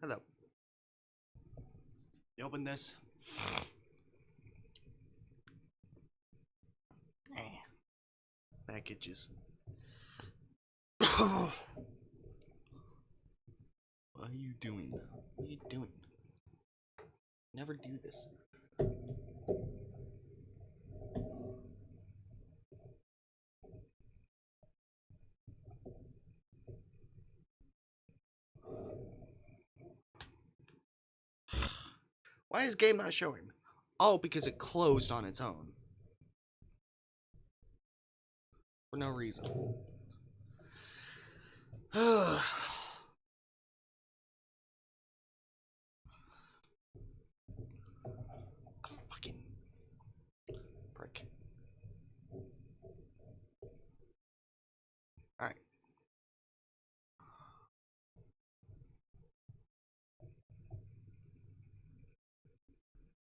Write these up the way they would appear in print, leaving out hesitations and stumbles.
Hello. You open this? Packages. What are you doing? What are you doing? Never do this. Why is game not showing? Oh, because it closed on its own. For no reason. Fucking prick. Alright.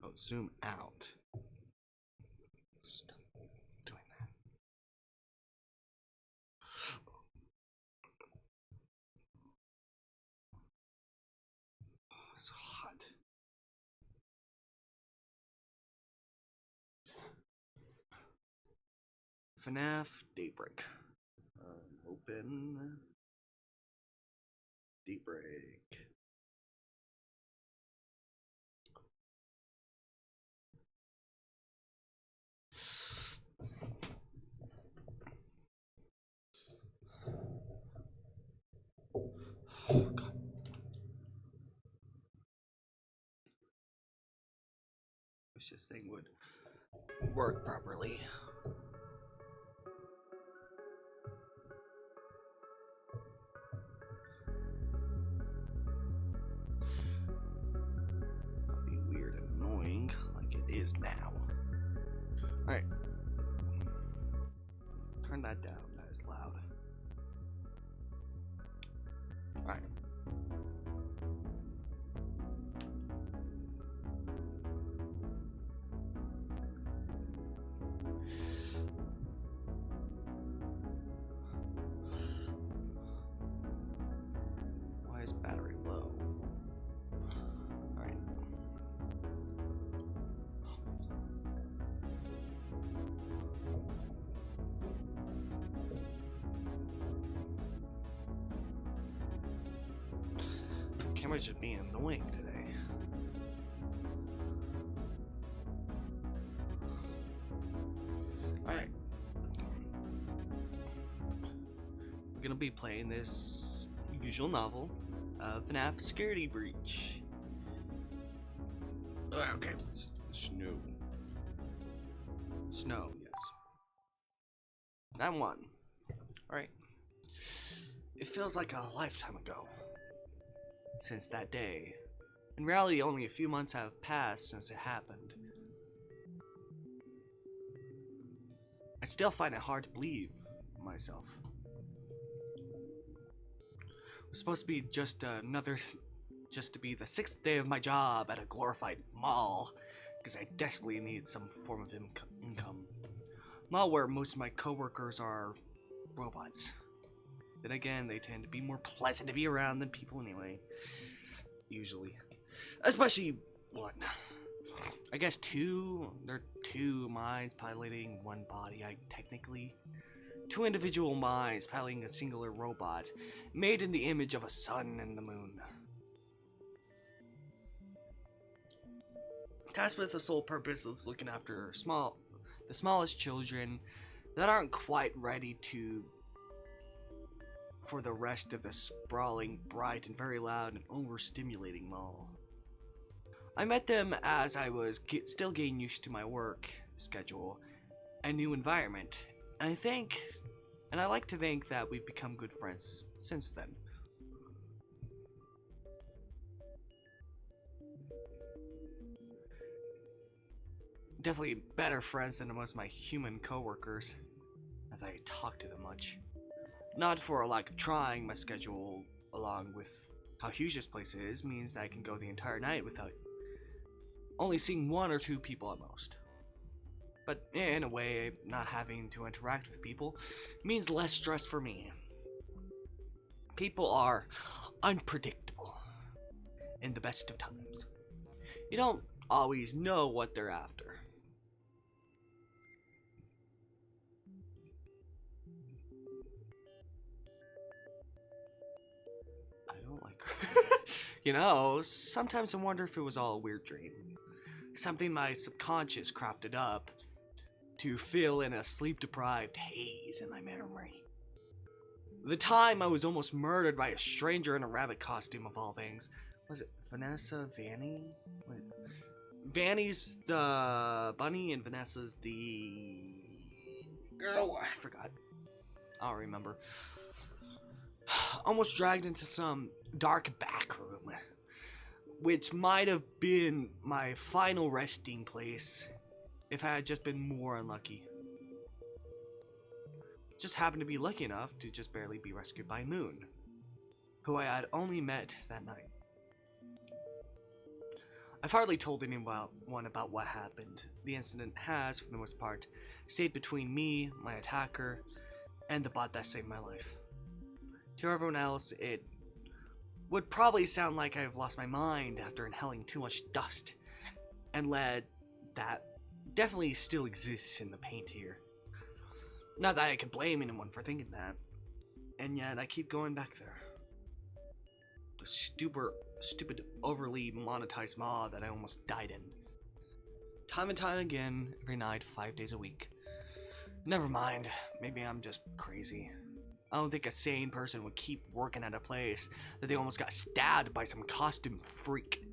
Oh, zoom out. Stop doing that. Oh, it's hot. FNaF DAYBREAK. Open DAYBREAK. Oh, God. Wish this thing would work properly. That'll be weird and annoying like it is now. Alright. Turn that down, that is loud. Alright. Why is battery low? Alright. Camera's just being annoying today. Alright. We're gonna be playing this usual novel, FNaF Security Breach. Okay. Snow. Snow, yes. That one. Alright. It feels like a lifetime ago since that day. In reality, only a few months have passed since it happened. I still find it hard to believe myself. It was supposed to be just to be the 6th day of my job at a glorified mall, because I desperately need some form of income. Mall where most of my coworkers are robots. Then again, they tend to be more pleasant to be around than people anyway. Usually. Especially one. I guess two. There are 2 minds piloting one body. Technically 2 individual minds piloting a singular robot, made in the image of a sun and the moon. Tasked with the sole purpose of looking after the smallest children that aren't quite ready for the rest of the sprawling, bright, and very loud and overstimulating mall. I met them as I was still getting used to my work schedule and new environment, and I like to think that we've become good friends since then. Definitely better friends than most of my human coworkers, as I talk to them much. Not for a lack of trying. My schedule, along with how huge this place is, means that I can go the entire night without only seeing 1 or 2 people at most. But in a way, not having to interact with people means less stress for me. People are unpredictable. in the best of times. You don't always know what they're after. I don't like her. You know, sometimes I wonder if it was all a weird dream. Something my subconscious crafted up to fill in a sleep-deprived haze in my memory. The time I was almost murdered by a stranger in a rabbit costume of all things. Was it Vanessa Vanny? Wait. Vanny's the bunny and Vanessa's the... Oh, I forgot. I'll remember. Almost dragged into some dark back room, which might have been my final resting place if I had just been more unlucky. Just happened to be lucky enough to just barely be rescued by Moon, who I had only met that night. I've hardly told anyone about what happened. The incident has, for the most part, stayed between me, my attacker, and the bot that saved my life. To everyone else, it would probably sound like I've lost my mind after inhaling too much dust and lead that definitely still exists in the paint here. Not that I can blame anyone for thinking that, and yet I keep going back there. The stupid, overly monetized mod that I almost died in. Time and time again, every night, 5 days a week. Never mind, maybe I'm just crazy. I don't think a sane person would keep working at a place that they almost got stabbed by some costume freak.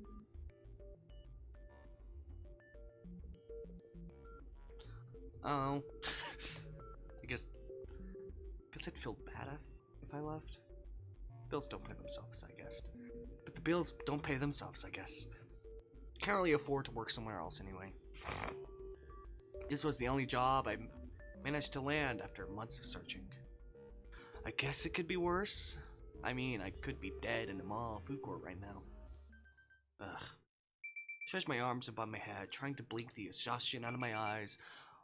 Oh. I guess I'd feel bad if I left. Bills don't pay themselves, I guess. But the bills don't pay themselves, I guess. Can't really afford to work somewhere else anyway. This was the only job I managed to land after months of searching. I guess it could be worse. I mean, I could be dead in the mall food court right now. Ugh. Stretch my arms above my head, trying to blink the exhaustion out of my eyes,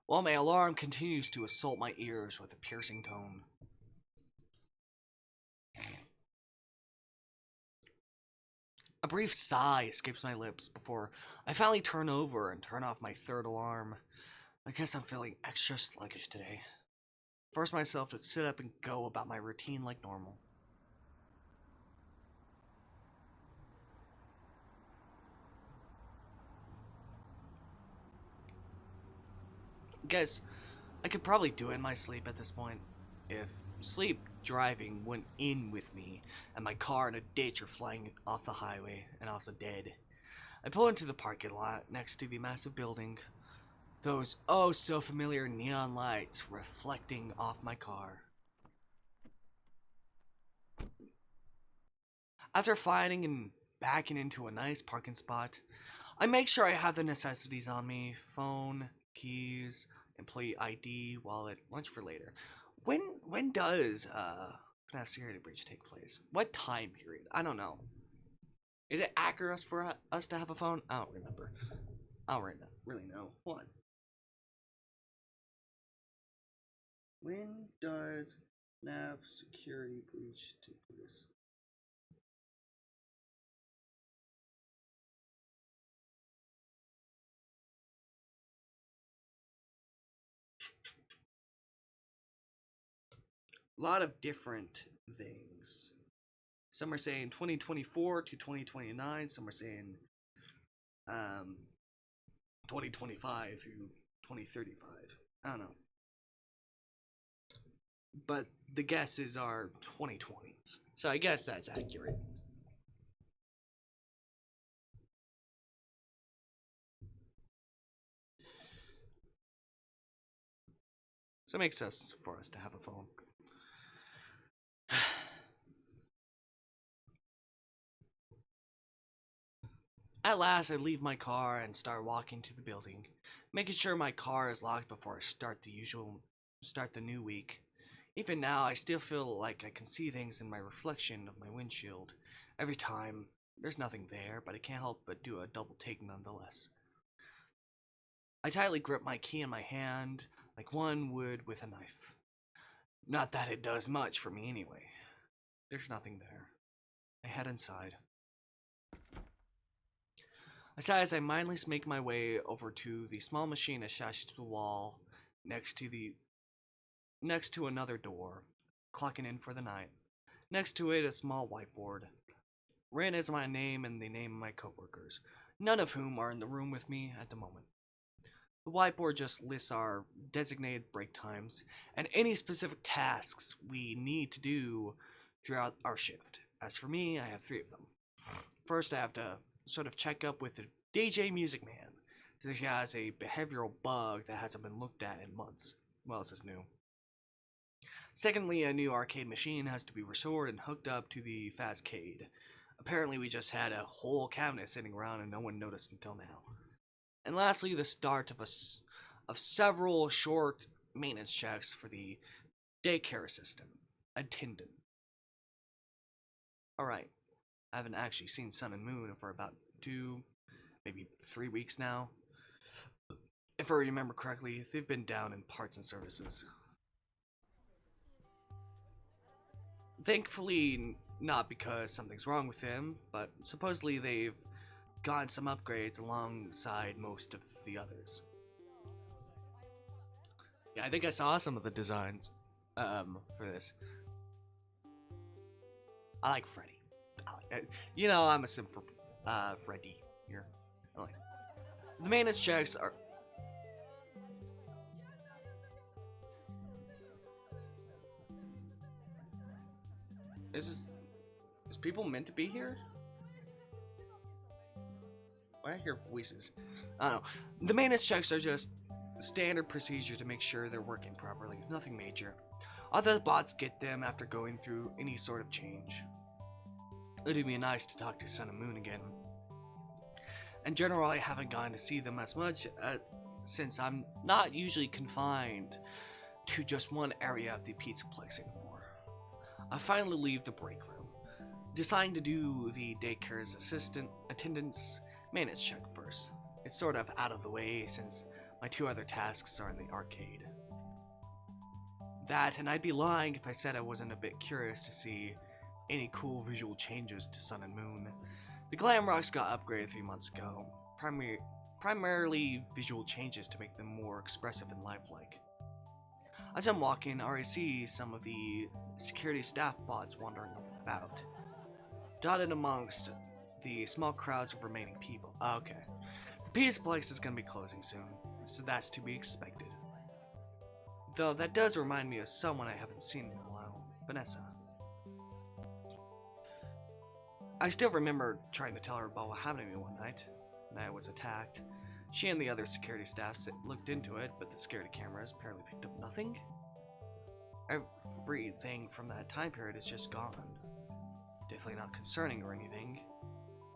while my alarm continues to assault my ears with a piercing tone. A brief sigh escapes my lips before I finally turn over and turn off my third alarm. I guess I'm feeling extra sluggish today. Force myself to sit up and go about my routine like normal. Guess I could probably do it in my sleep at this point. If sleep driving went in with me and my car in a ditch or flying off the highway and also dead. I pull into the parking lot next to the massive building. Those oh so familiar neon lights reflecting off my car. After finding and backing into a nice parking spot, I make sure I have the necessities on me: phone, keys, employee ID, wallet, lunch for later. When does FNaF security breach take place? What time period? I don't know. Is it accurate for us to have a phone? I don't remember. I don't really know. Hold on. When does FNaF security breach take place? A lot of different things. Some are saying 2024 to 2029. Some are saying 2025 through 2035. I don't know. But the guesses are 2020s. So I guess that's accurate. So it makes sense for us to have a phone. At last, I leave my car and start walking to the building, making sure my car is locked before I start the new week. Even now, I still feel like I can see things in my reflection of my windshield. Every time, there's nothing there, but I can't help but do a double take nonetheless. I tightly grip my key in my hand, like one would with a knife. Not that it does much for me anyway. There's nothing there. I head inside. I sigh as I mindlessly make my way over to the small machine attached to the wall next to another door, clocking in for the night. Next to it, a small whiteboard. Written is my name and the name of my coworkers, none of whom are in the room with me at the moment. The whiteboard just lists our designated break times and any specific tasks we need to do throughout our shift. As for me, I have 3 of them. First, I have to sort of check up with the DJ Music Man, since he has a behavioral bug that hasn't been looked at in months. Well, this is new. Secondly, a new arcade machine has to be restored and hooked up to the Fazcade. Apparently, we just had a whole cabinet sitting around and no one noticed until now. And lastly, the start of several short maintenance checks for the daycare attendant. Alright, I haven't actually seen Sun and Moon for about 2, maybe 3 weeks now. If I remember correctly, they've been down in parts and services. Thankfully, not because something's wrong with them, but supposedly they've gotten some upgrades alongside most of the others. Yeah, I think I saw some of the designs for this. I like Freddy. You know, I'm a sim for Freddy here. The maintenance checks are... Is people meant to be here? Why I hear voices? I don't know. The maintenance checks are just standard procedure to make sure they're working properly. Nothing major. Other bots get them after going through any sort of change. It'd be nice to talk to Sun and Moon again. In general, I haven't gone to see them as much since I'm not usually confined to just one area of the pizza place anymore. I finally leave the break room, deciding to do the daycare's attendance maintenance check first. It's sort of out of the way since my 2 other tasks are in the arcade. That, and I'd be lying if I said I wasn't a bit curious to see any cool visual changes to Sun and Moon. The Glam Rocks got upgraded 3 months ago, primarily visual changes to make them more expressive and lifelike. As I'm walking, I see some of the security staff bots wandering about, dotted amongst the small crowds of remaining people. Okay. The pizza place is going to be closing soon, so that's to be expected. Though that does remind me of someone I haven't seen in a while, Vanessa. I still remember trying to tell her about what happened to me one night, and I was attacked. She and the other security staff looked into it, but the security cameras apparently picked up nothing. Everything from that time period is just gone. Definitely not concerning or anything.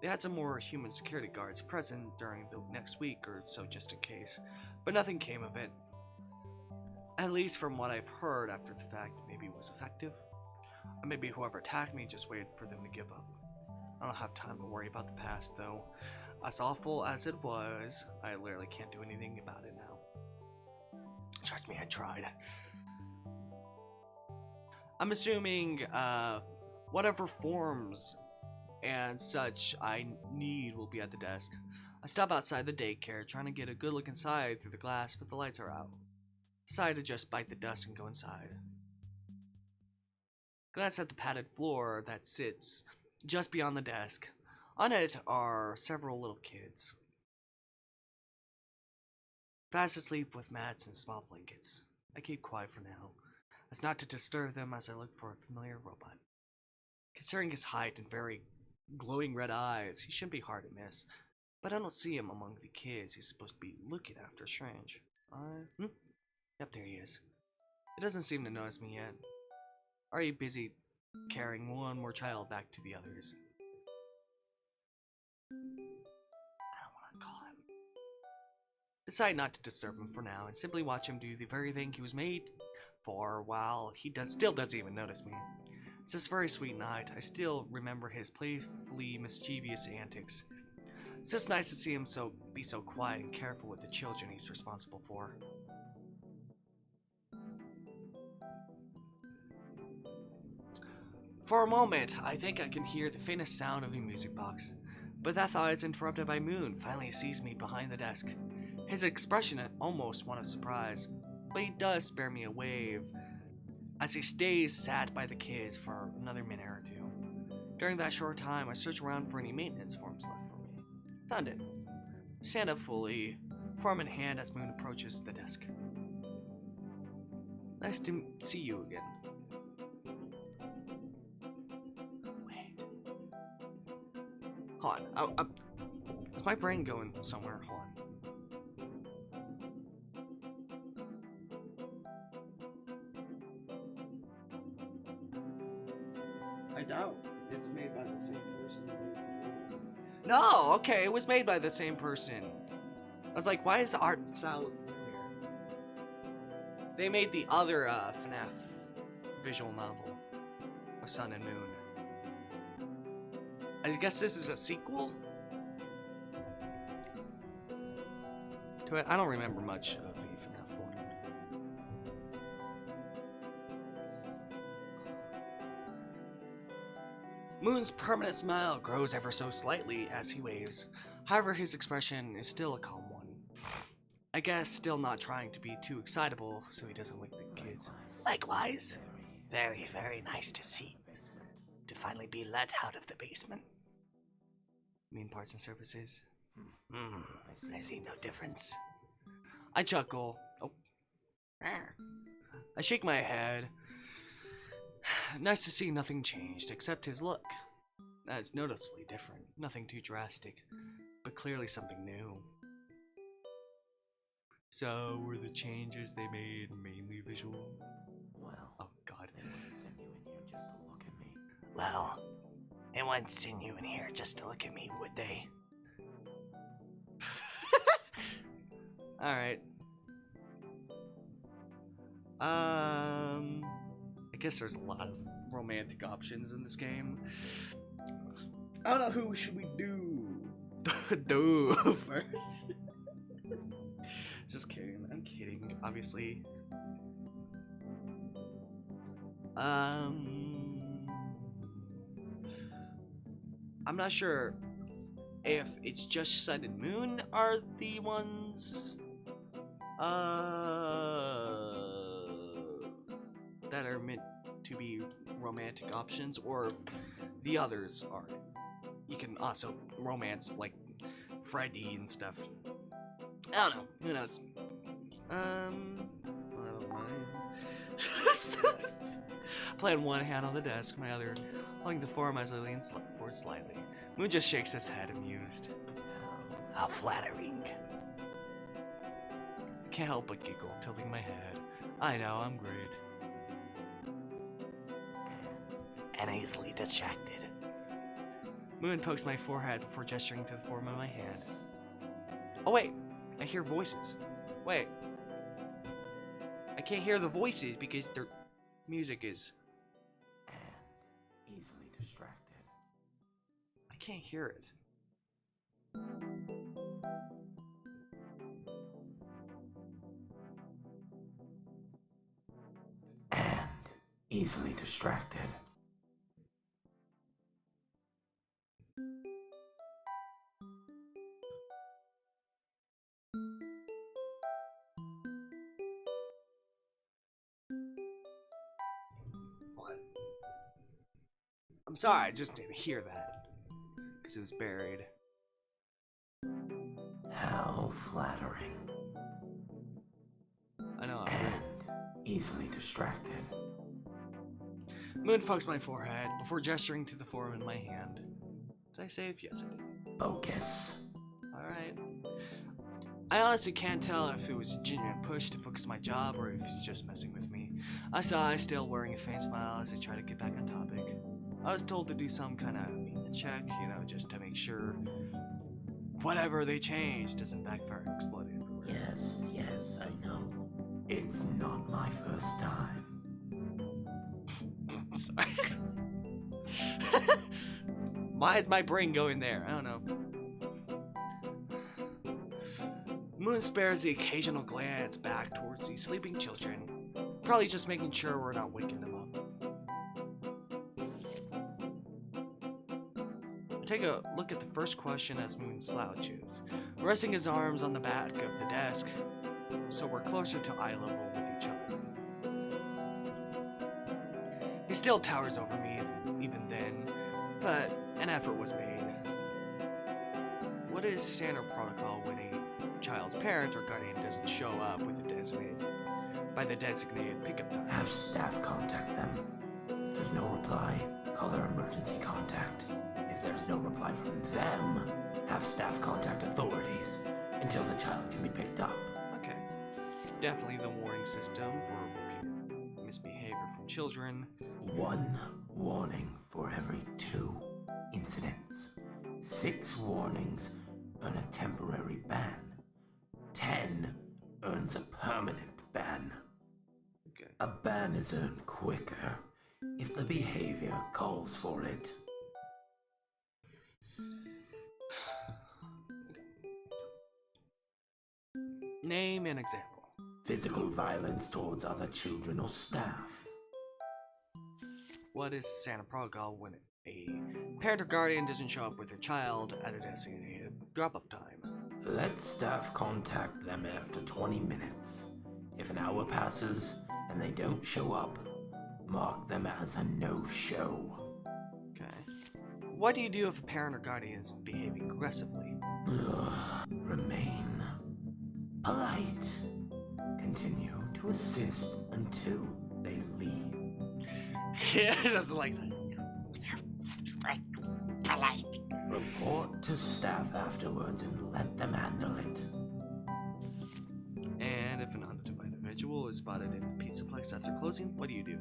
They had some more human security guards present during the next week or so just in case, but nothing came of it. At least from what I've heard after the fact, maybe it was effective. Or maybe whoever attacked me just waited for them to give up. I don't have time to worry about the past though. As awful as it was, I literally can't do anything about it now. Trust me, I tried. I'm assuming whatever forms and such I need will be at the desk. I stop outside the daycare, trying to get a good look inside through the glass, but the lights are out. Decide to just bite the dust and go inside. Glance at the padded floor that sits just beyond the desk. On it are several little kids, fast asleep with mats and small blankets. I keep quiet for now, as not to disturb them as I look for a familiar robot. Considering his height and very glowing red eyes, he shouldn't be hard to miss, but I don't see him among the kids he's supposed to be looking after. Strange. Yep, there he is. He doesn't seem to notice me yet. Are you busy carrying one more child back to the others? I don't want to call him. Decide not to disturb him for now and simply watch him do the very thing he was made for while he still doesn't even notice me. It's this very sweet night. I still remember his playfully mischievous antics. It's just nice to see him be so quiet and careful with the children he's responsible for. For a moment, I think I can hear the faintest sound of a music box. But that thought is interrupted by Moon. Finally, he sees me behind the desk. His expression is almost one of surprise, but he does spare me a wave as he stays sat by the kids for another minute or two. During that short time, I search around for any maintenance forms left for me. Found it. Stand up fully, form in hand as Moon approaches the desk. Nice to see you again. Wait. Hold on. Is my brain going somewhere? Hold on. I doubt it's made by the same person. No, okay, it was made by the same person. I was like, why is the art style familiar? They made the other FNaF visual novel of Sun and Moon. I guess this is a sequel to it. I don't remember much of the FNaF one. Moon's permanent smile grows ever so slightly as he waves. However, his expression is still a calm one. I guess still not trying to be too excitable so he doesn't wake the kids. Likewise. Very, very nice to see. To finally be let out of the basement. Mean parts and surfaces? I see no difference. I chuckle. Oh. I shake my head. Nice to see nothing changed except his look. That's noticeably different. Nothing too drastic, but clearly something new. So, were the changes they made mainly visual? Well, oh god. They wouldn't send you in here just to look at me. Well, they wouldn't send you in here just to look at me, would they? Alright. I guess there's a lot of romantic options in this game. I don't know, who should we do? Do first. Just kidding. I'm kidding, obviously. I'm not sure if it's just Sun and Moon are the ones that are meant to be romantic options, or if the others are. You can also romance like Freddy and stuff. I don't know. Who knows? I don't mind. Playing one hand on the desk, my other holding the form as I lean forward slightly. Moon just shakes his head, amused. How flattering. Can't help but giggle, tilting my head. I know, I'm great. And easily distracted. Moon pokes my forehead before gesturing to the form of my hand. Oh wait, I hear voices. Wait. I can't hear the voices because their music is... And easily distracted. I can't hear it. And easily distracted. I'm sorry, I just didn't hear that. Because it was buried. How flattering. I know, And easily distracted. Moon pokes my forehead before gesturing to the form in my hand. Did I save? Yes, I did. Focus. Alright. I honestly can't tell if it was a genuine push to focus my job or if he's just messing with me. I sigh, still wearing a faint smile as I try to get back on topic. I was told to do some kind of maintenance check, you know, just to make sure whatever they changed doesn't backfire and explode everywhere. Yes, I know. It's not my first time. Sorry. Why is my brain going there? I don't know. Moon spares the occasional glance back towards the sleeping children, probably just making sure we're not waking them up. take a look at the first question as Moon slouches, resting his arms on the back of the desk, so we're closer to eye level with each other. He still towers over me even then, but an effort was made. What is standard protocol when a child's parent or guardian doesn't show up with by the designated pickup time? Have staff contact them. If there's no reply, call their emergency contact. If there's no reply from them, have staff contact authorities until the child can be picked up. Okay. Definitely the warning system for misbehavior from children. 1 warning for every 2 incidents. 6 warnings earn a temporary ban. 10 earns a permanent ban. Okay. A ban is earned quicker if the behavior calls for it. Name an example. Physical violence towards other children or staff. What is standard protocol when a parent or guardian doesn't show up with their child at a designated drop-off time? Let staff contact them after 20 minutes. If an hour passes and they don't show up, mark them as a no-show. Okay. What do you do if a parent or guardian is behaving aggressively? Remain polite. Continue to assist until they leave. Yeah, it doesn't like that. Polite. Report to staff afterwards and let them handle it. And if an unidentified individual is spotted in the Pizzaplex after closing, what do you do?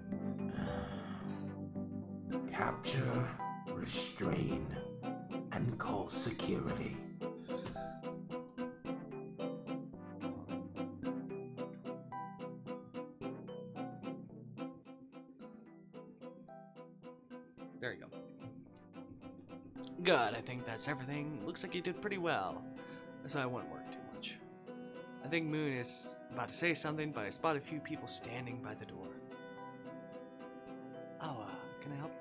Capture, restrain, and call security. There you go. Good, I think that's everything. Looks like you did pretty well, so I wouldn't worry too much. I think Moon is about to say something, but I spot a few people standing by the door. Oh, can I help?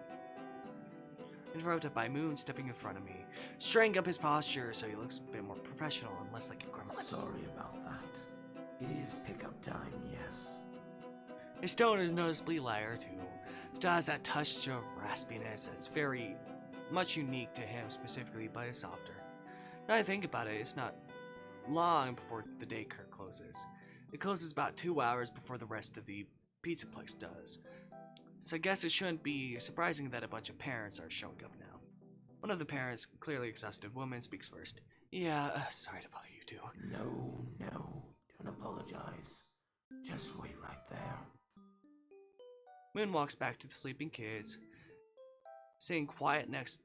Interrupted by Moon stepping in front of me, straightening up his posture so he looks a bit more professional and less like a gremlin. Sorry about that. It is pickup time, yes. His tone is noticeably lighter too. Still has that touch of raspiness that's very much unique to him specifically, but it's softer. Now I think about it, it's not long before the daycare closes. It closes about 2 hours before the rest of the Pizzaplex does. So I guess it shouldn't be surprising that a bunch of parents are showing up now. One of the parents, clearly exhausted woman, speaks first. Yeah, sorry to bother you two. No, don't apologize. Just wait right there. Moon walks back to the sleeping kids, sitting quiet next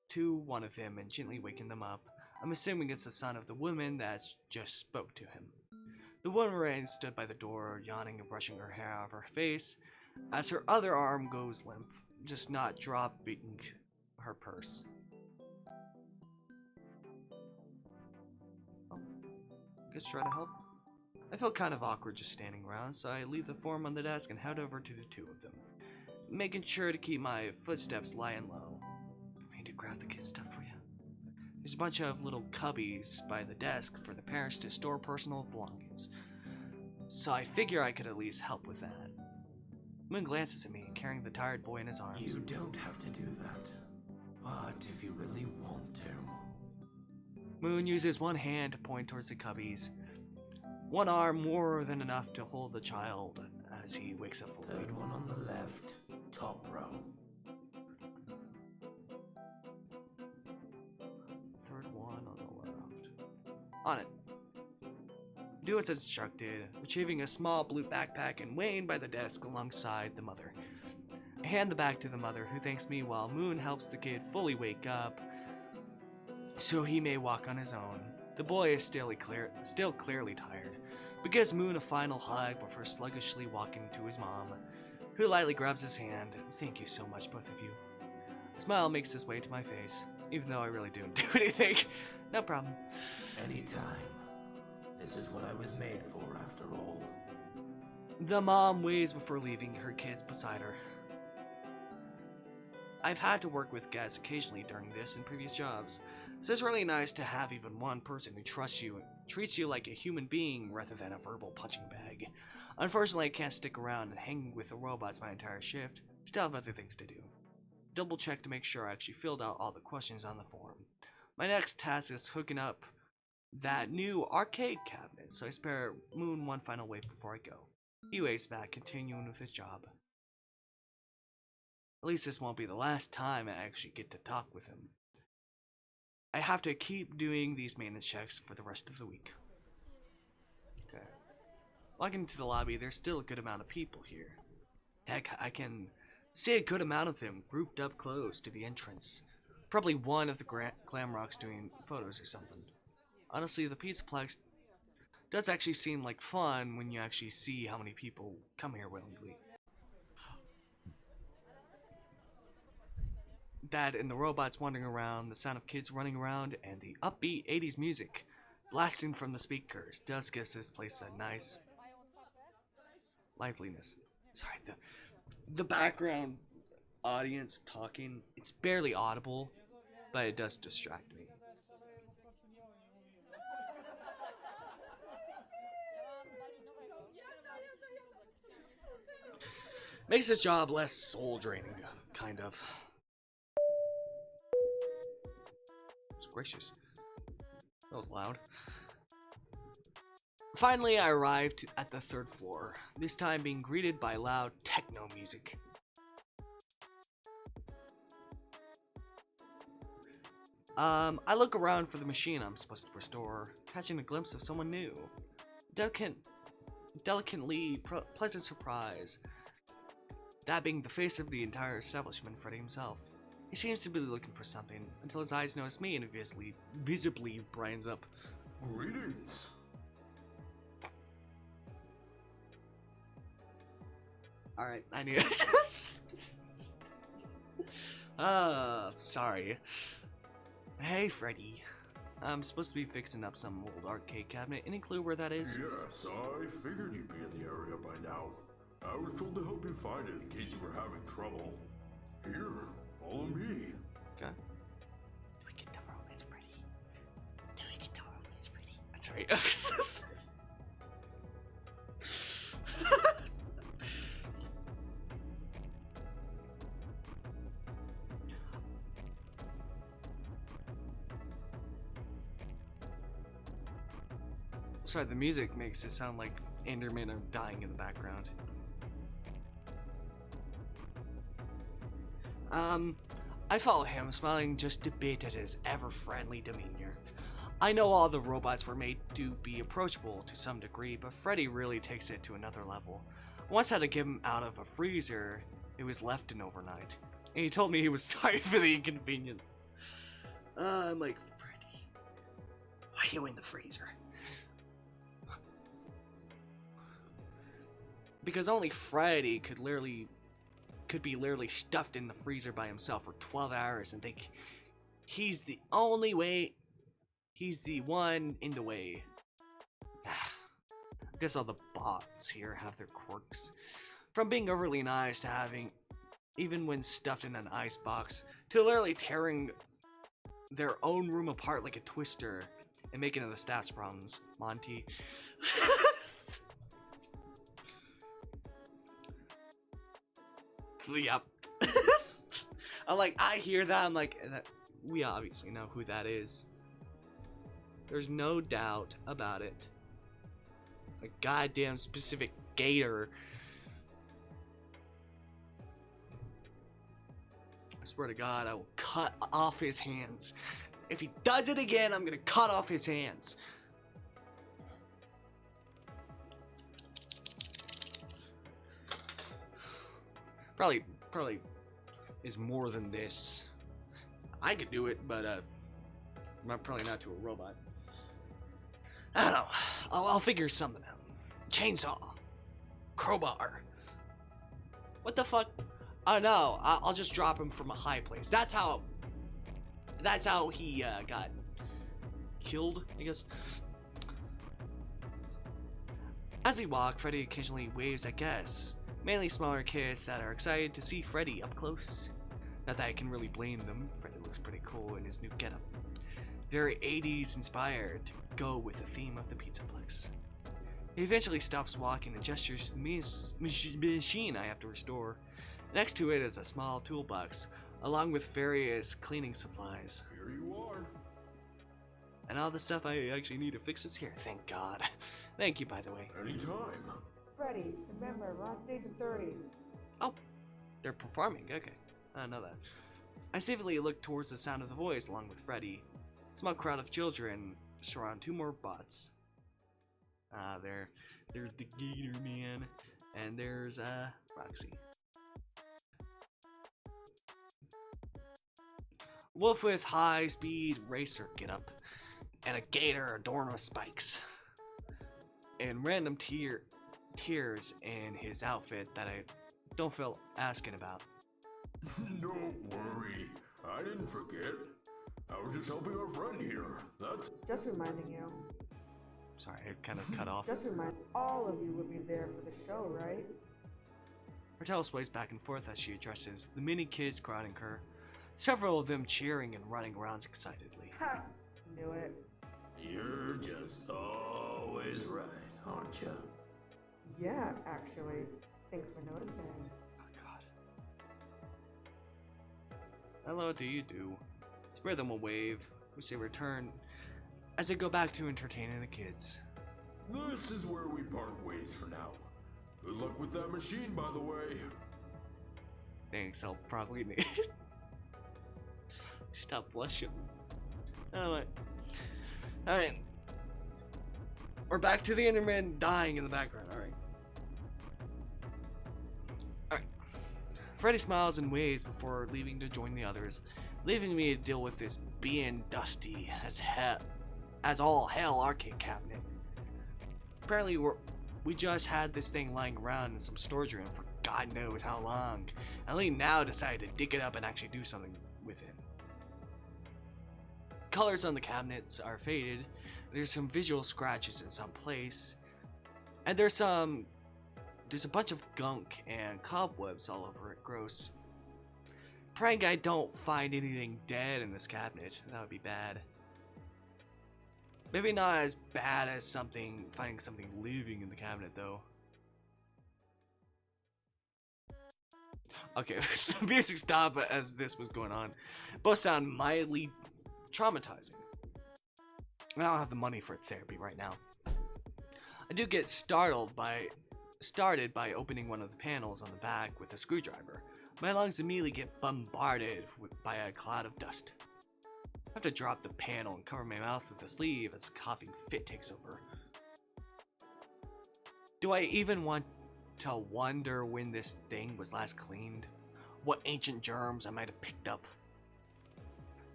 to one of them and gently waking them up. I'm assuming it's the son of the woman that just spoke to him. The woman stood by the door, yawning and brushing her hair off her face, as her other arm goes limp, just not dropping her purse. Oh, guess try to help. I feel kind of awkward just standing around, so I leave the form on the desk and head over to the two of them, making sure to keep my footsteps lying low. I need to grab the kids' stuff for you. There's a bunch of little cubbies by the desk for the parents to store personal belongings, so I figure I could at least help with that. Moon glances at me, carrying the tired boy in his arms. You don't have to do that, but if you really want to. Moon uses one hand to point towards the cubbies, one arm more than enough to hold the child as he wakes up fully. Third one on the left, top row. Third one on the left. On it. Do as instructed, retrieving a small blue backpack and weighing by the desk alongside the mother. I hand the bag to the mother, who thanks me while Moon helps the kid fully wake up so he may walk on his own. The boy is still clearly tired, but gives Moon a final hug before sluggishly walking to his mom, who lightly grabs his hand. Thank you so much, both of you. A smile makes its way to my face, even though I really didn't do anything. No problem. Anytime. This is what I was made for, after all. The mom waves before leaving her kids beside her. I've had to work with guests occasionally during this and previous jobs, so it's really nice to have even one person who trusts you and treats you like a human being rather than a verbal punching bag. Unfortunately, I can't stick around and hang with the robots my entire shift. Still have other things to do. Double check to make sure I actually filled out all the questions on the form. My next task is hooking up that new arcade cabinet, so I spare Moon one final wait before I go. He waves back, continuing with his job. At least this won't be the last time I actually get to talk with him. I have to keep doing these maintenance checks for the rest of the week. Okay. Walking into the lobby, there's still a good amount of people here. Heck, I can see a good amount of them grouped up close to the entrance. Probably one of the glam rocks doing photos or something. Honestly, the Pizzaplex does actually seem like fun when you actually see how many people come here willingly. That and the robots wandering around, the sound of kids running around, and the upbeat 80s music blasting from the speakers does give this place a nice liveliness. Sorry, the background audience talking, it's barely audible, but it does distract me. Makes this job less soul draining, kind of. It's gracious. That was loud. Finally, I arrived at the 3rd floor, this time being greeted by loud techno music. I look around for the machine I'm supposed to restore, catching a glimpse of someone new. Delicately pleasant surprise. That being the face of the entire establishment, Freddy himself. He seems to be looking for something, until his eyes notice me and visibly brightens up. Greetings. Alright, I knew it. Sorry. Hey, Freddy. I'm supposed to be fixing up some old arcade cabinet. Any clue where that is? Yes, I figured you'd be in the area by now. I was told to help you find it in case you were having trouble. Here, follow me. Okay. Do we get the romance, Freddy? Do we get the romance, Freddy? That's right. Sorry, the music makes it sound like Endermen are dying in the background. I follow him, smiling just a bit at his ever-friendly demeanor. I know all the robots were made to be approachable to some degree, but Freddy really takes it to another level. Once I had to get him out of a freezer, it was left in overnight, and he told me he was sorry for the inconvenience. I'm like, Freddy, why are you in the freezer? Because only Freddy could be literally stuffed in the freezer by himself for 12 hours and think he's the only way, he's the one in the way. I guess all the bots here have their quirks. From being overly nice to having, even when stuffed in an ice box, to literally tearing their own room apart like a twister and making it the staff's problems. Monty. Yep. I'm like, I hear that. I'm like, we obviously know who that is. There's no doubt about it. A goddamn specific gator. I swear to God, I will cut off his hands. If he does it again, I'm gonna cut off his hands. Probably is more than this. I could do it, but probably not to a robot. I don't know. I'll figure something out. Chainsaw, crowbar. What the fuck? Oh no! I'll just drop him from a high place. That's how he got killed, I guess. As we walk, Freddy occasionally waves at guests. Mainly smaller kids that are excited to see Freddy up close. Not that I can really blame them. Freddy looks pretty cool in his new getup. Very 80s inspired to go with the theme of the Pizzaplex. He eventually stops walking and gestures to the machine I have to restore. Next to it is a small toolbox, along with various cleaning supplies. Here you are. And all the stuff I actually need to fix is here, thank God. Thank you, by the way. Anytime. Freddy, remember, we're on stage of 30. Oh, they're performing, okay. I didn't know that. I stealthily look towards the sound of the voice along with Freddy. A small crowd of children surround two more bots. There's the Gator Man, and there's Roxy. Wolf with high-speed racer getup, and a gator adorned with spikes, and random tears in his outfit that I don't feel asking about. Don't worry. I didn't forget. I was just helping our friend here. That's... Just reminding you. Sorry, I kind of cut off. Just remind all of you will be there for the show, right? Martell sways back and forth as she addresses the many kids crowding her, several of them cheering and running around excitedly. Ha! Knew it. You're just always right, aren't you? Yeah, actually. Thanks for noticing. Oh God. Hello, do you do? Spare them a wave, which they return as they go back to entertaining the kids. This is where we part ways for now. Good luck with that machine, by the way. Thanks, I'll probably need it. Stop blushing. Alright. Alright. We're back to the Enderman dying in the background. Alright. Alright. Freddy smiles and waves before leaving to join the others, leaving me to deal with this being dusty as all hell arcade cabinet. Apparently we just had this thing lying around in some storage room for God knows how long. I only now decided to dig it up and actually do something with it. Colors on the cabinets are faded. There's some visual scratches in some place, and there's a bunch of gunk and cobwebs all over it. Gross. Praying I don't find anything dead in this cabinet. That would be bad. Maybe not as bad as finding something living in the cabinet though. Okay, the music stopped as this was going on. Both sound mildly traumatizing. I don't have the money for therapy right now. I do get started by opening one of the panels on the back with a screwdriver. My lungs immediately get bombarded by a cloud of dust. I have to drop the panel and cover my mouth with a sleeve as a coughing fit takes over. Do I even want to wonder when this thing was last cleaned? What ancient germs I might have picked up?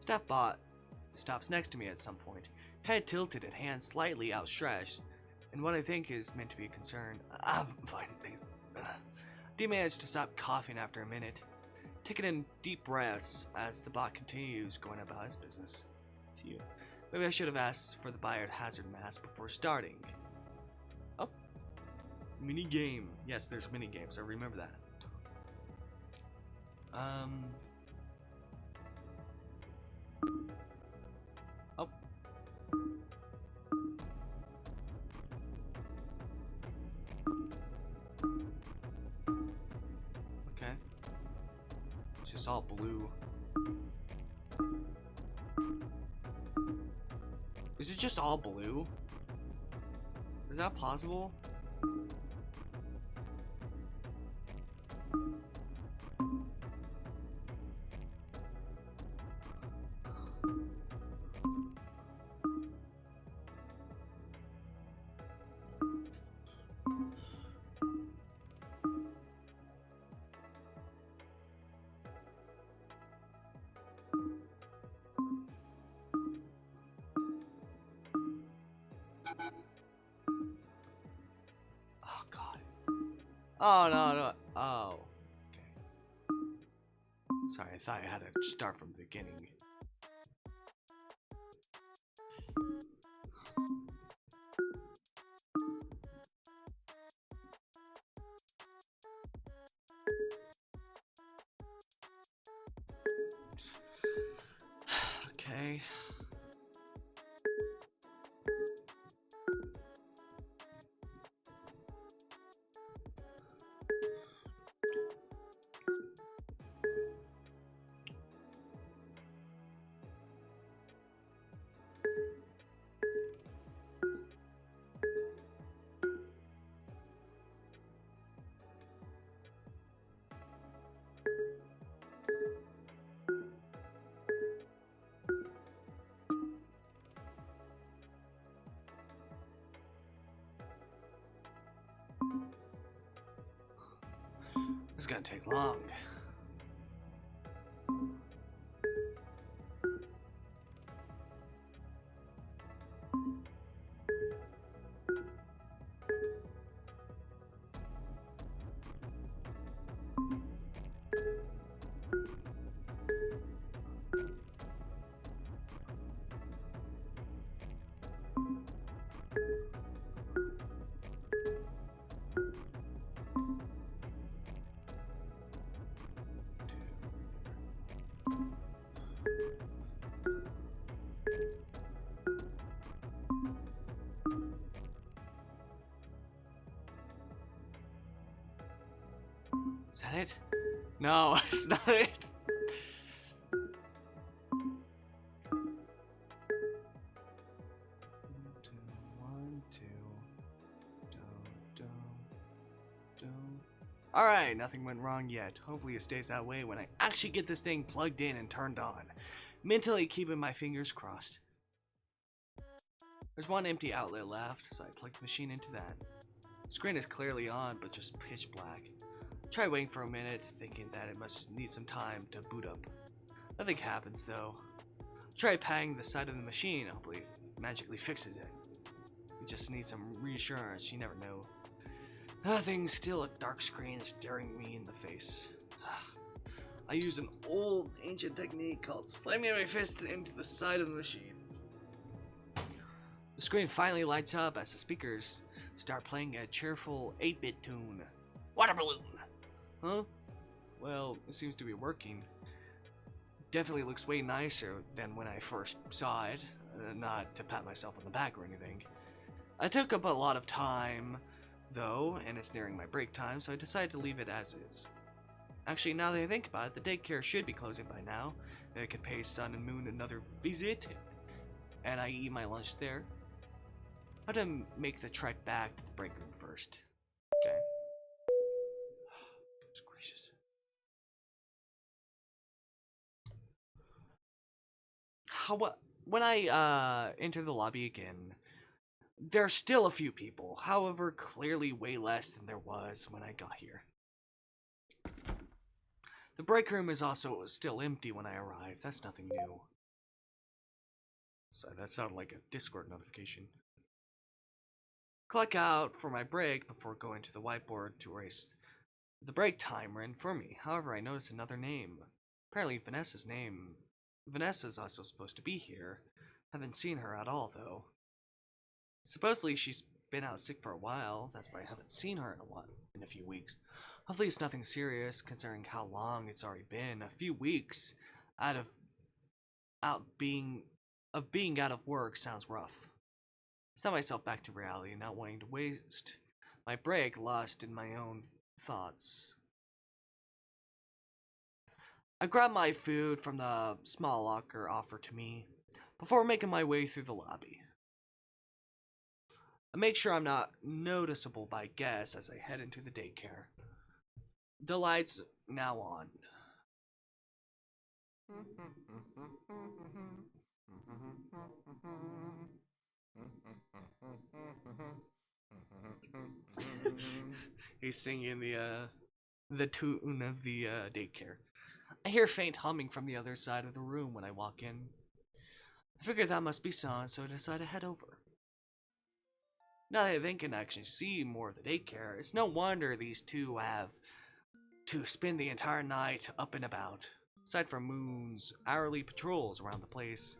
Staff bot stops next to me at some point, head tilted and hands slightly outstretched, and what I think is meant to be a concern. I'm fine, thanks. D managed to stop coughing after a minute, taking in deep breaths as the bot continues going about his business. To you. Maybe I should have asked for the biohazard mask before starting. Oh. Mini game. Yes, there's mini games. I remember that. Oh. Okay. It's just all blue. Is it just all blue? Is that possible? Oh God. Oh no. Oh. Okay. Sorry, I thought I had to start from the beginning. Okay. This is gonna take long. Is that it? No, it's not it. One, two. Alright, nothing went wrong yet. Hopefully it stays that way when I actually get this thing plugged in and turned on. Mentally keeping my fingers crossed. There's one empty outlet left, so I plug the machine into that. The screen is clearly on, but just pitch black. Try waiting for a minute, thinking that it must just need some time to boot up. Nothing happens though. Try patting the side of the machine, hopefully it magically fixes it. You just need some reassurance, you never know. Nothing, still a dark screen staring me in the face. I use an old ancient technique called slamming my fist into the side of the machine. The screen finally lights up as the speakers start playing a cheerful 8-bit tune. Water balloon! Huh? Well, it seems to be working. Definitely looks way nicer than when I first saw it. Not to pat myself on the back or anything. I took up a lot of time, though, and it's nearing my break time, so I decided to leave it as is. Actually, now that I think about it, the daycare should be closing by now. I could pay Sun and Moon another visit, and I eat my lunch there. How to make the trek back to the break room first. Okay. Goodness gracious. When I enter the lobby again, there's still a few people, however, clearly way less than there was when I got here. The break room is also still empty when I arrived. That's nothing new. Sorry, that sounded like a Discord notification. Click out for my break before going to the whiteboard to erase the break timer in for me. However, I notice another name. Apparently Vanessa's name. Vanessa's also supposed to be here. Haven't seen her at all, though. Supposedly she's been out sick for a while. That's why I haven't seen her in a few weeks. Hopefully it's nothing serious, considering how long it's already been. A few weeks being out of work sounds rough. Snap myself back to reality, not wanting to waste my break lost in my own thoughts. I grab my food from the small locker offered to me before making my way through the lobby. I make sure I'm not noticeable by guests as I head into the daycare. The lights now on. He's singing the tune of the daycare. I hear faint humming from the other side of the room when I walk in. I figure that must be Son, so I decide to head over. Now that I think I can actually see more of the daycare, it's no wonder these two have to spend the entire night up and about. Aside from Moon's hourly patrols around the place,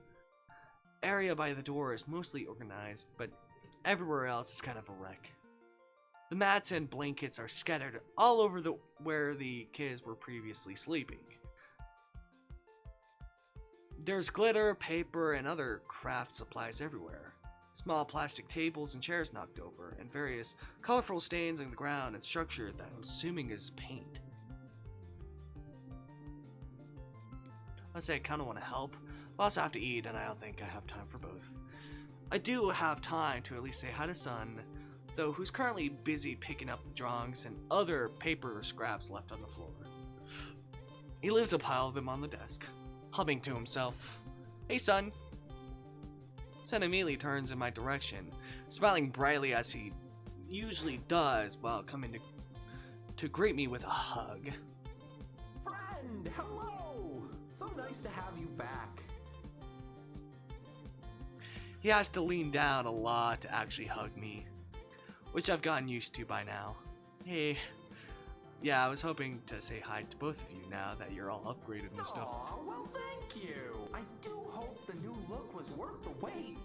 area by the door is mostly organized, but everywhere else is kind of a wreck. The mats and blankets are scattered all over where the kids were previously sleeping. There's glitter, paper, and other craft supplies everywhere. Small plastic tables and chairs knocked over, and various colorful stains on the ground and structure that I'm assuming is paint. I say I kind of want to help, but I also have to eat, and I don't think I have time for both. I do have time to at least say hi to Sun, though, who's currently busy picking up the drawings and other paper scraps left on the floor. He leaves a pile of them on the desk, humming to himself. Hey, Sun. Sun immediately turns in my direction, smiling brightly as he usually does while coming to greet me with a hug. Friend, hello! So nice to have you back. He has to lean down a lot to actually hug me, which I've gotten used to by now. Hey, yeah, I was hoping to say hi to both of you now that you're all upgraded and stuff. Aw, well thank you. I do hope the new look was worth the wait.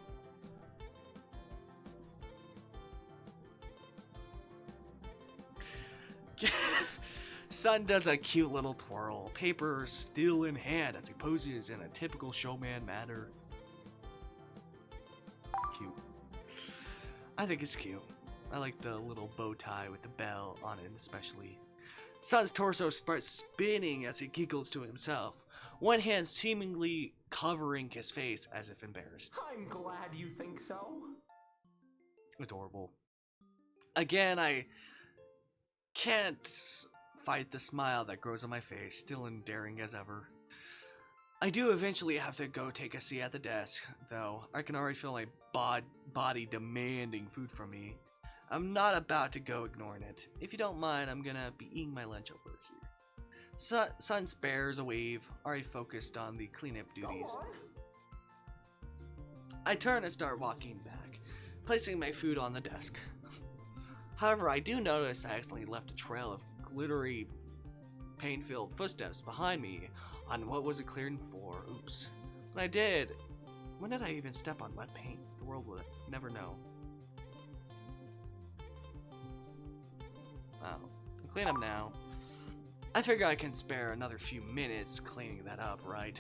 Sun does a cute little twirl, paper still in hand as he poses in a typical showman manner. Cute. I think it's cute. I like the little bow tie with the bell on it especially. Sun's torso starts spinning as he giggles to himself, one hand seemingly covering his face as if embarrassed. I'm glad you think so. Adorable. Again, I can't fight the smile that grows on my face, still endearing as ever. I do eventually have to go take a seat at the desk, though I can already feel my body demanding food from me. I'm not about to go ignoring it. If you don't mind, I'm gonna be eating my lunch over here. Sun spares a wave, already focused on the cleanup duties. Go on. I turn and start walking back, placing my food on the desk. However, I do notice I accidentally left a trail of glittery, pain-filled footsteps behind me on what wasn't cleared for. Oops. When did I even step on wet paint? The world would never know. Wow. I'll clean up now. I figure I can spare another few minutes cleaning that up, right?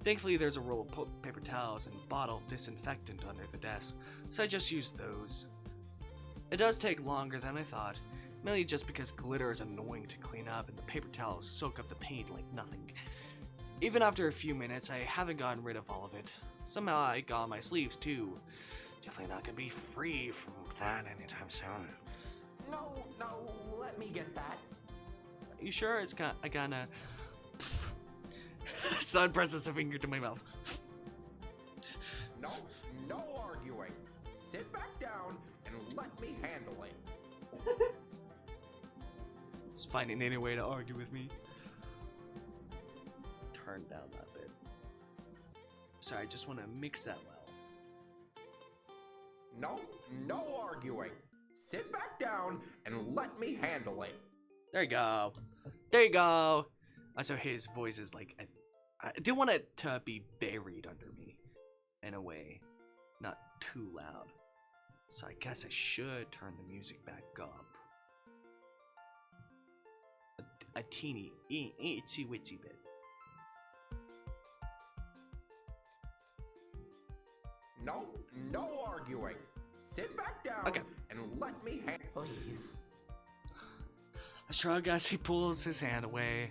Thankfully, there's a roll of paper towels and bottle of disinfectant under the desk, so I just use those. It does take longer than I thought, mainly just because glitter is annoying to clean up and the paper towels soak up the paint like nothing. Even after a few minutes, I haven't gotten rid of all of it. Somehow I got my sleeves too. Definitely not gonna be free from that anytime soon. No, let me get that. You sure it's gonna... Sun presses a finger to my mouth. No arguing. Sit back down and let me handle it. Just finding any way to argue with me. Turn down that bit. Sorry, I just want to mix that well. No arguing. Sit back down and let me handle it. There you go. There you go. So his voice is like, I do want it to be buried under me, in a way, not too loud. So I guess I should turn the music back up. A teeny, itsy witsy bit. No arguing. Sit back down and let me handle it. Please. I shrug as he pulls his hand away,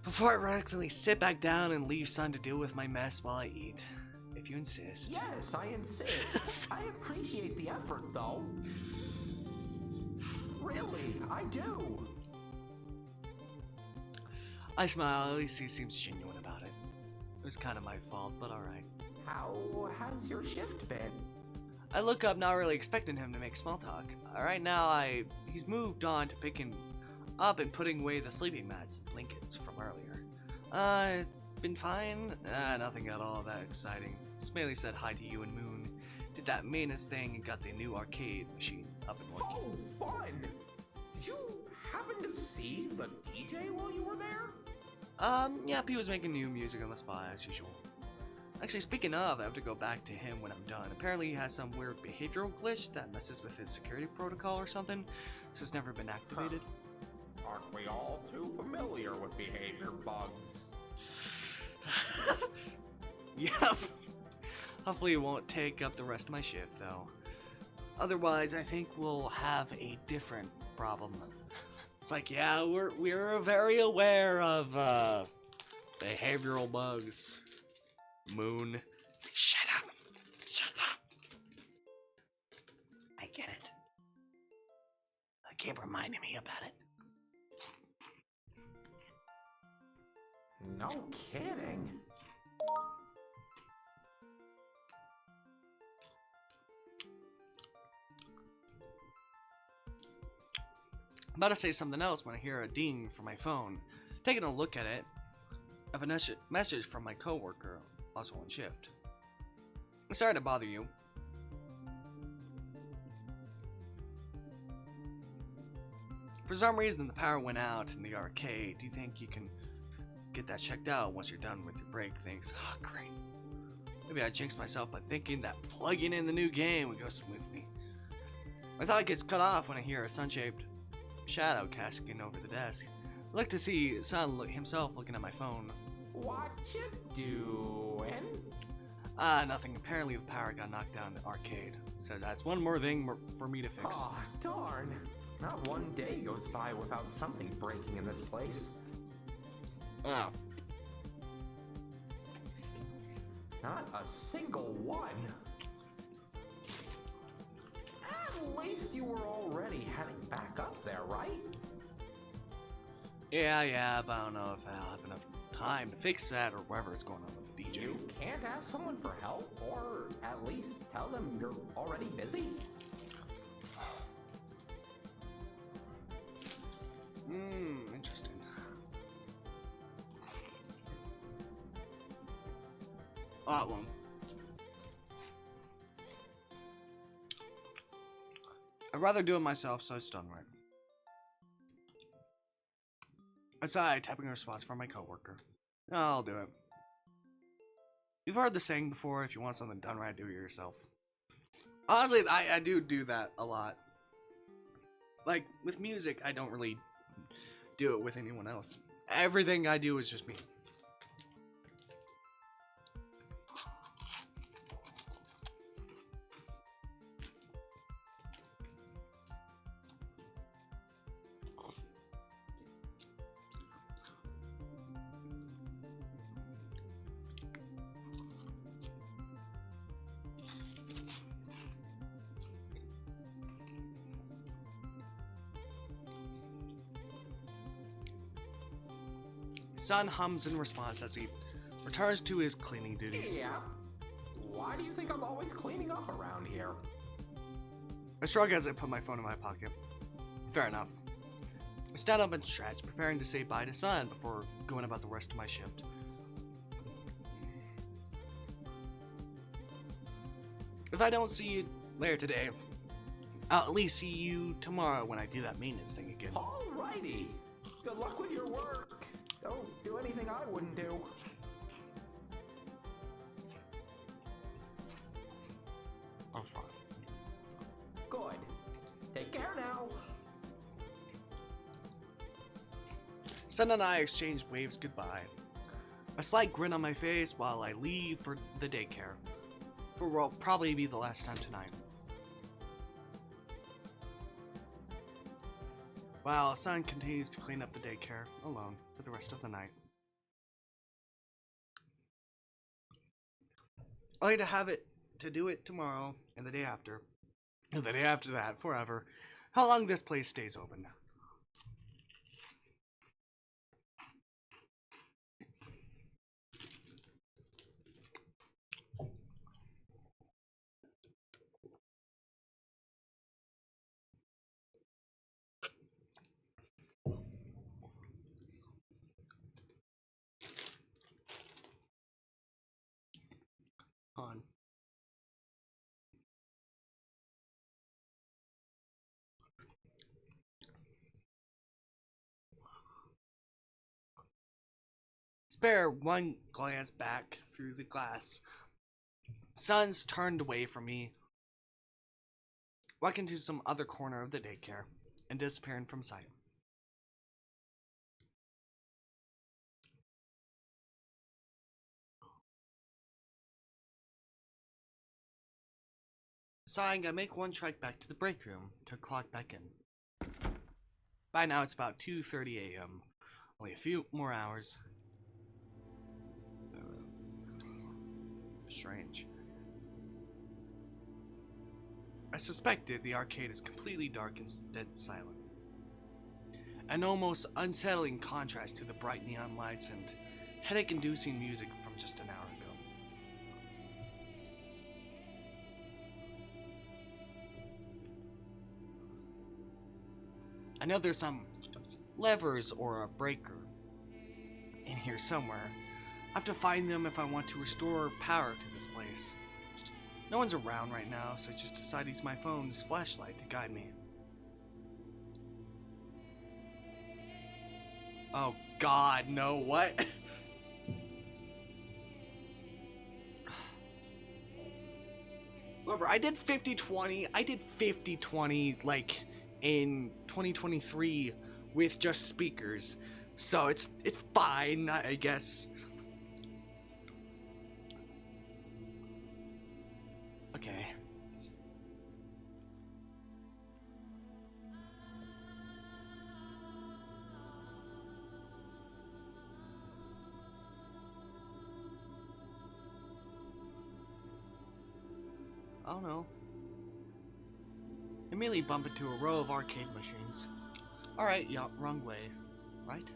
before I reluctantly sit back down and leave Sun to deal with my mess while I eat. If you insist. Yes, I insist. I appreciate the effort, though. Really, I do. I smile, at least he seems genuine about it. It was kind of my fault, but alright. How has your shift been? I look up, not really expecting him to make small talk. Right now, he's moved on to picking up and putting away the sleeping mats and blankets from earlier. It's been fine. Nothing at all that exciting. Just mainly said hi to you and Moon. Did that maintenance thing and got the new arcade machine up and working. Oh, fun! Did you happen to see the DJ while you were there? Yep, he was making new music on the spot as usual. Actually, speaking of, I have to go back to him when I'm done. Apparently he has some weird behavioral glitch that messes with his security protocol or something. This has never been activated. Huh. Aren't we all too familiar with behavior bugs? Yep. Hopefully it won't take up the rest of my shift, though. Otherwise, I think we'll have a different problem. It's like, yeah, we're very aware of behavioral bugs. Moon. Shut up. Shut up. I get it. I keep reminding me about it. No kidding. I'm about to say something else when I hear a ding from my phone. Taking a look at it, I have a message from my coworker, also on shift. I'm sorry to bother you. For some reason, the power went out in the arcade. Do you think you can get that checked out once you're done with your break? Thanks. Ah, great. Maybe I jinxed myself by thinking that plugging in the new game would go smoothly. My thought gets cut off when I hear a sun-shaped shadow casting over the desk. I look to see Sun himself looking at my phone. What you doing? Nothing. Apparently the power got knocked down in the arcade. Says that's one more thing for me to fix. Aw, darn. Not one day goes by without something breaking in this place. Oh. Not a single one. At least you were already heading back up there, right? Yeah, but I don't know if I'll have enough time to fix that or whatever's going on with the DJ. You can't ask someone for help, or at least tell them you're already busy? Interesting. That one. I'd rather do it myself, so it's done right. Aside, typing a response from my coworker. I'll do it. You've heard the saying before, if you want something done right, do it yourself. Honestly, I do that a lot. Like, with music, I don't really do it with anyone else. Everything I do is just me. Sun hums in response as he returns to his cleaning duties. Yeah. Why do you think I'm always cleaning up around here? I shrug as I put my phone in my pocket. Fair enough. I stand up and stretch, preparing to say bye to Sun before going about the rest of my shift. If I don't see you later today, I'll at least see you tomorrow when I do that maintenance thing again. Alrighty. Good luck with your work. Don't do anything I wouldn't do. I'm fine. Good. Take care now. Sun and I exchange waves goodbye. A slight grin on my face while I leave for the daycare. For what will probably be the last time tonight. While Sun continues to clean up the daycare alone for the rest of the night. I like to have it to do it tomorrow and the day after. And the day after that, forever. How long this place stays open. On. Spare one glance back through the glass. Sun's turned away from me, walking to some other corner of the daycare, and disappearing from sight. Sighing, I make one trek back to the break room to clock back in. By now, it's about 2:30 a.m. Only a few more hours. Strange. I suspected the arcade is completely dark and dead silent. An almost unsettling contrast to the bright neon lights and headache-inducing music from just an hour ago. I know there's some levers or a breaker in here somewhere. I have to find them if I want to restore power to this place. No one's around right now, so I just decided to use my phone's flashlight to guide me. Oh God, no, what? Remember, I did 50-20. I did 50-20 like in 2023 with just speakers, so it's fine, I guess. Okay. I don't know. Immediately bump into a row of arcade machines. Alright, yeah, wrong way. Right?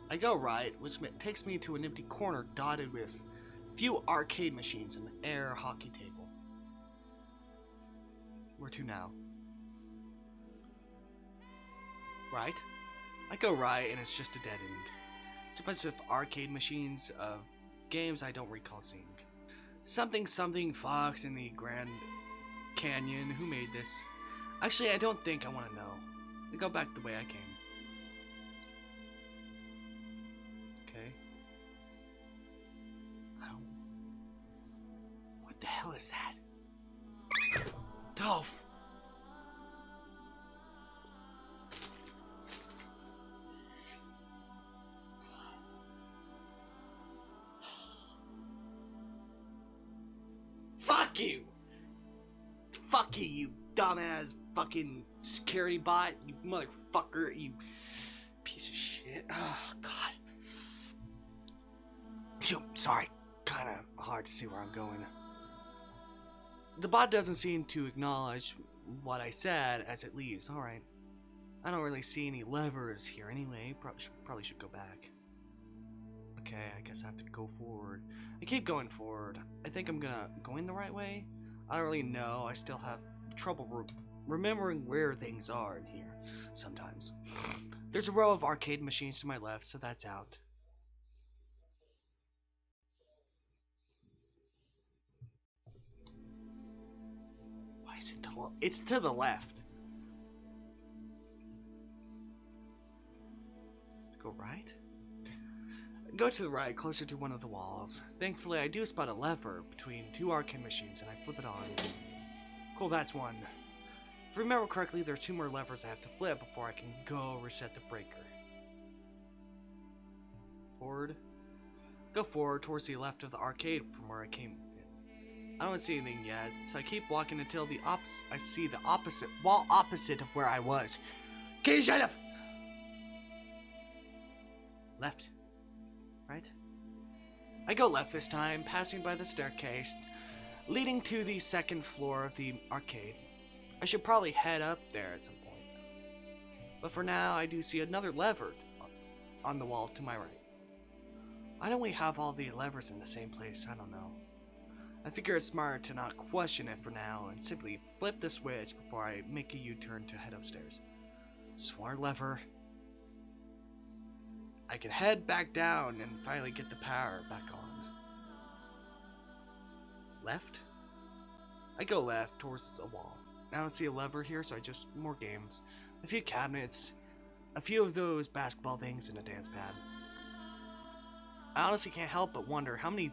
I go right, which takes me to an empty corner dotted with few arcade machines and an air hockey table. Where to now? Right? I go right and it's just a dead end. It's a bunch of arcade machines of games I don't recall seeing. Something Fox in the Grand Canyon. Who made this? Actually, I don't think I want to know. I go back the way I came. Okay. Oh. What the hell is that? Dolph! Fuck you! Fuck you, you dumbass fucking security bot, you motherfucker, you piece of shit. Oh, God. Shoot, sorry. Kinda hard to see where I'm going. The bot doesn't seem to acknowledge what I said as it leaves. Alright. I don't really see any levers here anyway. Probably should go back. Okay, I guess I have to go forward. I keep going forward. I think I'm going the right way. I don't really know. I still have trouble remembering where things are in here sometimes. There's a row of arcade machines to my left, so that's out. Why is it it's to the left. Go right? Go to the right, closer to one of the walls. Thankfully, I do spot a lever between two arcade machines, and I flip it on. Cool, that's one. If I remember correctly, there are two more levers I have to flip before I can go reset the breaker. Forward. Go forward towards the left of the arcade from where I came. I don't see anything yet, so I keep walking until I see the opposite wall opposite of where I was. Can you shut up? Left. Right? I go left this time, passing by the staircase leading to the second floor of the arcade. I should probably head up there at some point. But for now, I do see another lever on the wall to my right. Why don't we have all the levers in the same place? I don't know. I figure it's smarter to not question it for now and simply flip the switch before I make a U-turn to head upstairs. Just one lever. I can head back down and finally get the power back on. Left? I go left towards the wall. I don't see a lever here, so I just more games. A few cabinets, a few of those basketball things, and a dance pad. I honestly can't help but wonder how many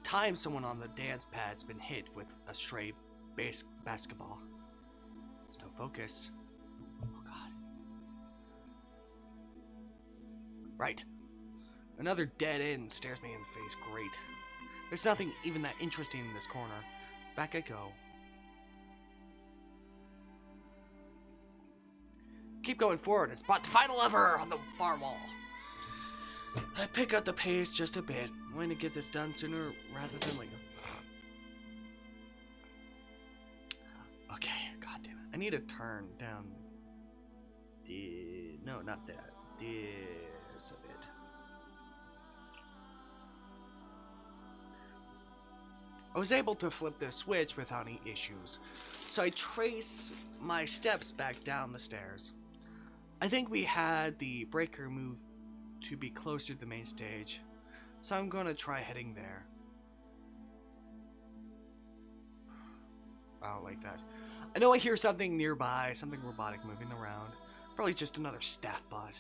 times someone on the dance pad's been hit with a stray basketball. No focus. Oh God. Right. Another dead end stares me in the face. Great. There's nothing even that interesting in this corner. Back I go. Keep going forward and spot the final lever on the far wall. I pick up the pace just a bit. I'm going to get this done sooner rather than later. Okay, god damn it. I need to turn down the... No, not that. There's a bit. I was able to flip the switch without any issues, so I trace my steps back down the stairs. I think we had the breaker move to be closer to the main stage, so I'm going to try heading there. Oh, like that. I know I hear something nearby, something robotic moving around. Probably just another staff bot.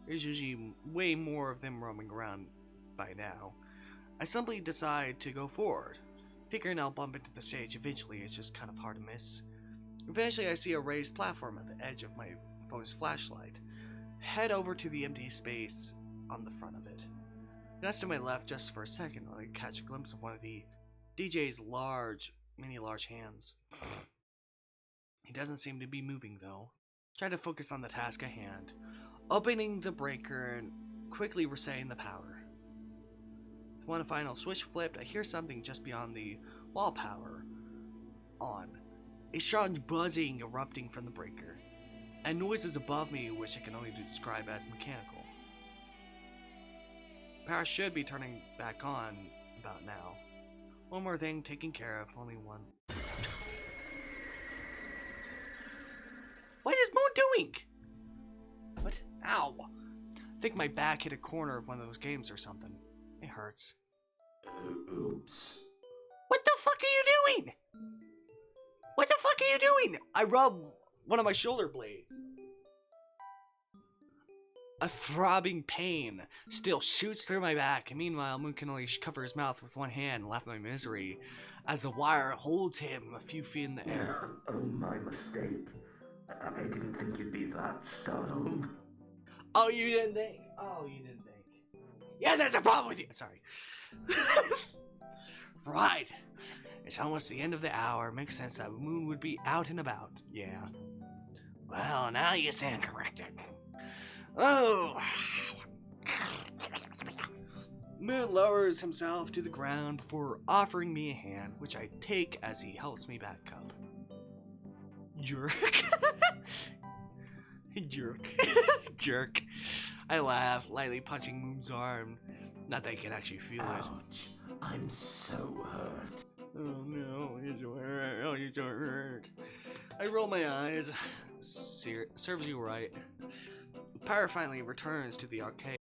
There's usually way more of them roaming around by now. I simply decide to go forward, figuring I'll bump into the stage eventually. It's just kind of hard to miss. Eventually I see a raised platform at the edge of my phone's flashlight. Head over to the empty space on the front of it. That's to my left just for a second while I catch a glimpse of one of the DJ's many large hands. He doesn't seem to be moving though. Try to focus on the task at hand, opening the breaker and quickly resetting the power. With one final switch flipped, I hear something just beyond the wall power on. A strange buzzing erupting from the breaker, and noises above me which I can only describe as mechanical. Power should be turning back on about now. One more thing taken care of, only one. What is Moon doing? What? Ow. I think my back hit a corner of one of those games or something. It hurts. Oops. What the fuck are you doing? What the fuck are you doing? I rub one of my shoulder blades. A throbbing pain still shoots through my back, and meanwhile Moon can only cover his mouth with one hand and laugh at my misery as the wire holds him a few feet in the air. Oh, my mistake. I didn't think you'd be that startled. Oh, you didn't think? Oh, you didn't think. Yeah, there's a problem with you. Sorry. Right. It's almost the end of the hour. Makes sense that Moon would be out and about. Yeah. Well, now you stand corrected. Oh. Moon lowers himself to the ground before offering me a hand, which I take as he helps me back up. Jerk. Jerk. Jerk. I laugh, lightly punching Moon's arm. Not that I can actually feel it. Ouch. I'm so hurt. Oh no, you're so hurt. Oh, you're so hurt. I roll my eyes. Serves you right. Power finally returns to the arcade.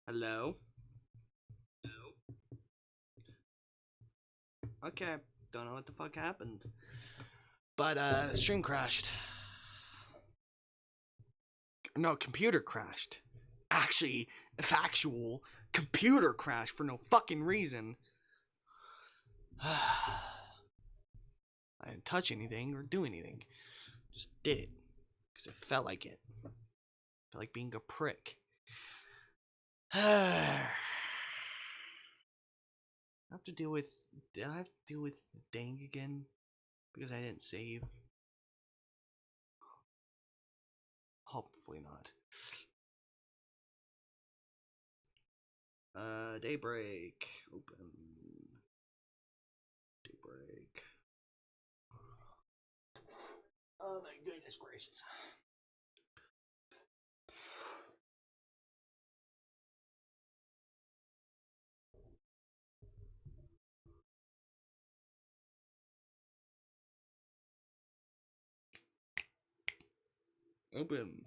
Hello? Okay, don't know what the fuck happened. But, stream crashed. No, computer crashed. Actually, factual computer crash for no fucking reason. I I didn't touch anything or do anything. Just did it. Because it felt like it. Felt like being a prick. I have to deal with. Did I have to deal with Dang again? Because I didn't save? Hopefully not. Daybreak. Open. Daybreak. Oh my goodness gracious. Open.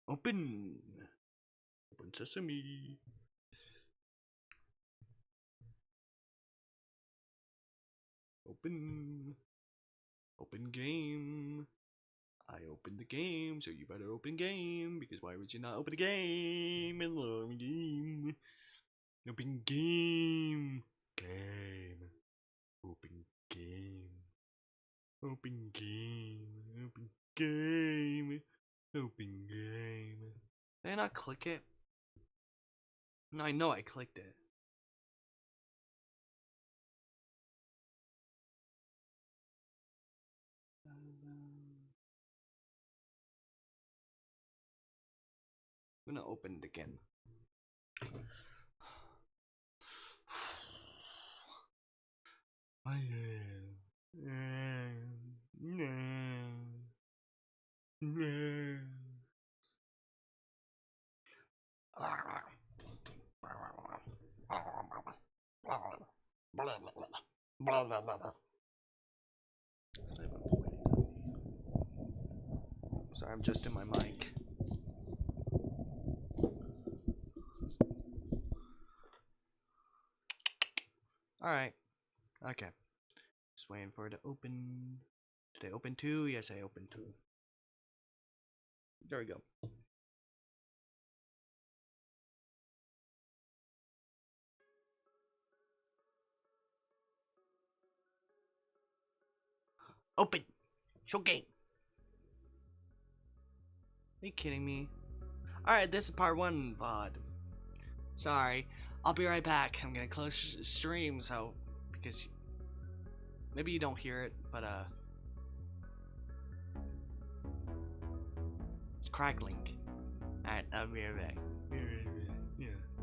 Open. Open sesame. Open. Open game. I opened the game, so you better open game, because why would you not open the game? And love game. Open game. Game. Open game. Open game. Open game. Open game. Did I not click it? No, I know I clicked it. I'm gonna open it again. Sorry, I'm just in my mic. Alright. Okay. Just waiting for it to open. Did I open 2? Yes, I opened 2. There we go. Open! Show game! Are you kidding me? Alright, this is part 1 VOD. Sorry. I'll be right back. I'm gonna close stream, so... Because... Maybe you don't hear it, but it's crackling. Alright, I'll be right back.